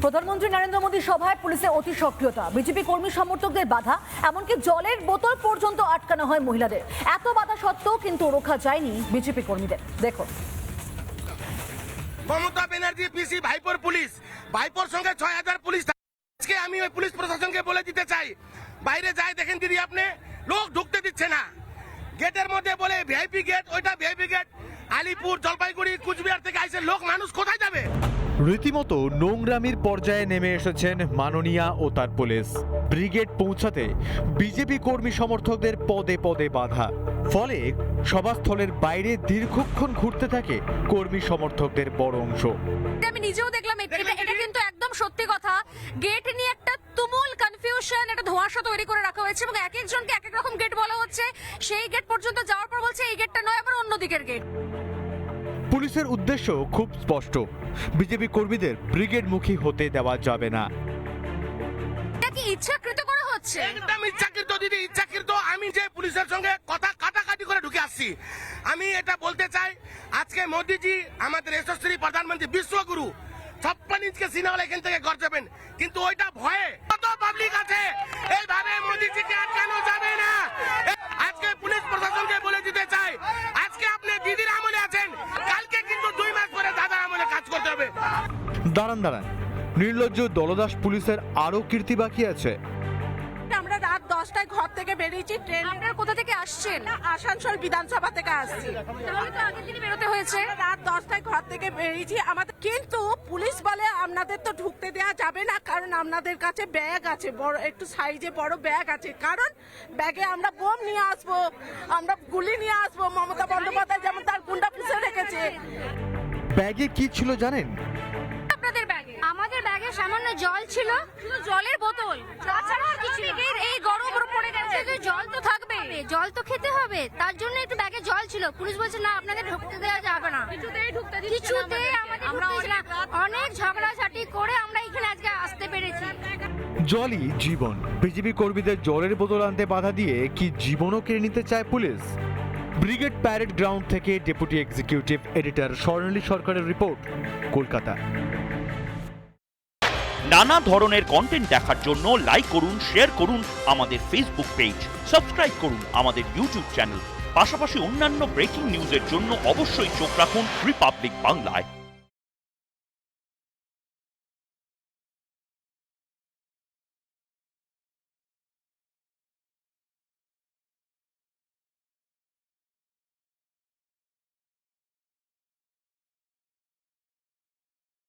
প্রধানমন্ত্রী নরেন্দ্র মোদী সভায় পুলিশের অতি সক্রিয়তা, বিজেপি কর্মী সমর্থকদের বাধা, এমনকি জলের বোতল পর্যন্ত আটকানো হয় মহিলাদের। এত বাধা সত্ত্বেও কিন্তু রোখা যায়নি বিজেপি কর্মীদের। দেখুন, মমতা ব্যানার্জি পিসি ভাইপোর পুলিশ, ভাইপোর সঙ্গে 6000 পুলিশ। আজকে আমি ওই পুলিশ প্রশাসনকে বলে দিতে চাই, বাইরে যাই দেখেন দিদি, আপনি লোক ঢুকতে দিচ্ছে না। গেটের মধ্যে বলে ভিআইপি গেট, ওইটা ভিআইপি গেট। আলিপুর, জলপাইগুড়ি, কুচবিহার থেকে আইসে লোক, মানুষ কোথায় যাবে? রীতিমতো নোংরামির পর্যায়ে নেমে এসেছেন মাননীয়া ও তার পুলিশ। ব্রিগেড পৌঁছাতে বিজেপি কর্মী সমর্থকদের পদে পদে বাধা, ফলে সভাস্থলের বাইরে দীর্ঘক্ষণ ঘুরতে থাকে কর্মী সমর্থকদের বড় অংশ। আমি নিজেও দেখলাম, এটা কিন্তু একদম সত্যি কথা। গেট নিয়ে একটা তুমুল কনফিউশন, একটা ধোঁয়াশা তৈরি করে রাখা হয়েছে এবং এক একজনকে এক এক রকম গেট বলা হচ্ছে। সেই গেট পর্যন্ত যাওয়ার পর বলছে এই গেটটা নয়, আবার অন্য দিকের গেট। পুলিশের উদ্দেশ্য খুব স্পষ্ট, বিজেপি কর্মীদের ব্রিগেডমুখী হতে দেওয়া যাবে না। এটা কি ইচ্ছাকৃত করা হচ্ছে? একদম ইচ্ছাকৃত দিদি, ইচ্ছাকৃত। আমি যে পুলিশের সঙ্গে কথা কাটাকাটি করে ঢুকে আসছি, আমি এটা বলতে চাই, আজকে মোদিজি আমাদের যশস্বী প্রধানমন্ত্রী, বিশ্বগুরু, 56 ইঞ্চকে সিনেমা এখান থেকে ঘর যাবেন, কিন্তু ওইটা ভয়ে কত পাবলিক আছে, এইভাবে মোদিজিকে আটকানো যাবে না। আজকে পুলিশ প্রশাসনকে বলে দিতে চাই, আজকে আপনি দিদির আমলে আছেন, কালকে কিন্তু 2 মাস পরে দাদার আমলে কাজ করতে হবে। দাঁড়ান, নির্লজ্জ দলদাস পুলিশের আরো কীর্তি বাকি আছে। আমরা রাত 10টায় ঘর থেকে বেরিয়েছি। ট্রেন আপনারা কোথা থেকে আসছেন? আসানসোল বিধানসভা থেকে আসছি। তাহলে তো আগের দিনই বেরোতে হয়েছে। রাত 10টায় ঘর থেকে বেরিয়েছি আমাদের, কিন্তু পুলিশ বলে আপনাদের তো ঢুকতে দেওয়া যাবে না, কারণ আপনাদের কাছে ব্যাগ আছে, বড় একটু সাইজে বড় ব্যাগ আছে, কারণ ব্যাগে আমরা বোম নিয়ে আসবো, আমরা গুলি নিয়ে আসবো। মমতা বন্দ্যোপাধ্যায় যেমন তার গুন্ডা পুষে রেখেছে। ব্যাগে কি ছিল জানেন? আপনাদের ব্যাগে? আমাদের ব্যাগে সামান্য জল ছিল, শুধু জলের বোতল, তাছাড়া কিছু এই গরম পড়ে গেছে, জল তো থাকবে, জল তো খেতে হবে, তার জন্য একটু ব্যাগে জল ছিল। পুলিশ বলছে না, আপনাদের ঢুকতে দেওয়া যাবে না, কিছুতেই ঢুকতে দিচ্ছে না। অনেক ঝগড়াঝাটি করে আমরা এখানে আজকে আসতে পেরেছি। জলই জীবন। বিজেপি কর্মীদের জলের বোতল আনতে বাধা দিয়ে কি জীবনও কেড়ে নিতে চায় পুলিশ? ব্রিগেড প্যারেড গ্রাউন্ড থেকে ডেপুটি এক্সিকিউটিভ এডিটর স্বর্ণালী সরকারের রিপোর্ট, কলকাতা। নানা ধরনের কন্টেন্ট দেখার জন্য লাইক করুন, শেয়ার করুন আমাদের ফেসবুক পেজ, সাবস্ক্রাইব করুন আমাদের ইউটিউব চ্যানেল। পাশাপাশি অন্যান্য ব্রেকিং নিউজের জন্য অবশ্যই চোখ রাখুন রিপাবলিক বাংলায়।